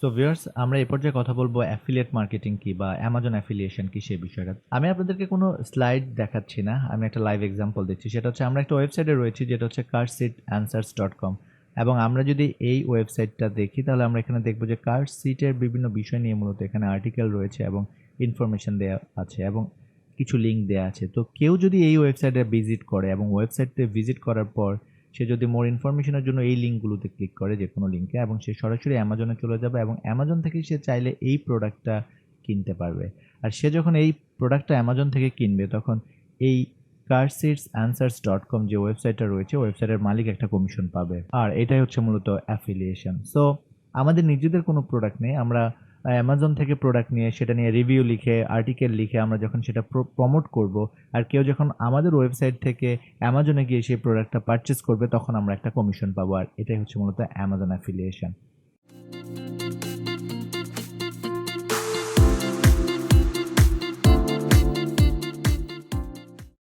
So viewers, আমরা এই পর্যায়ে কথা বলবো অ্যাফিলিয়েট মার্কেটিং কি বা অ্যামাজন অ্যাফিলিয়েশন কি সেই বিষয়টা। আমি আপনাদেরকে কোনো স্লাইড দেখাচ্ছি না, আমি একটা লাইভ এক্সাম্পল দিচ্ছি। সেটা হচ্ছে আমরা একটা ওয়েবসাইটে রয়েছি যেটা হচ্ছে carsheetanswers.com এবং আমরা যদি এই ওয়েবসাইটটা দেখি তাহলে আমরা এখানে দেখবো যে কার সিটের বিভিন্ন বিষয় নিয়ে মূলত এখানে আর্টিকেল রয়েছে এবং ইনফরমেশন দেওয়া আছে এবং কিছু লিঙ্ক দেওয়া আছে। তো কেউ যদি এই ওয়েবসাইটে ভিজিট করে এবং ওয়েবসাইটে ভিজিট করার পর সে যদি মোর ইনফরমেশনের জন্য এই লিঙ্কগুলোতে ক্লিক করে যে কোনো লিঙ্কে এবং সে সরাসরি অ্যামাজনে চলে যাবে এবং অ্যামাজন থেকে সে চাইলে এই প্রোডাক্টটা কিনতে পারবে। আর সে যখন এই প্রোডাক্টটা অ্যামাজন থেকে কিনবে তখন এই carsheetanswers.com যে ওয়েবসাইটটা রয়েছে ওয়েবসাইটের মালিক একটা কমিশন পাবে। আর এটাই হচ্ছে মূলত অ্যাফিলিয়েশন। সো আমাদের নিজেদের কোনো প্রোডাক্ট নেই, আমরা অ্যামাজন থেকে প্রোডাক্ট নিয়ে সেটা নিয়ে রিভিউ লিখে আর্টিকেল লিখে আমরা যখন সেটা প্রমোট করব আর কেউ যখন আমাদের ওয়েবসাইট থেকে অ্যামাজনে গিয়ে সেই প্রোডাক্টটা পারচেস করবে তখন আমরা একটা কমিশন পাবো। আর এটাই হচ্ছে মূলত অ্যামাজন অ্যাফিলিয়েশন।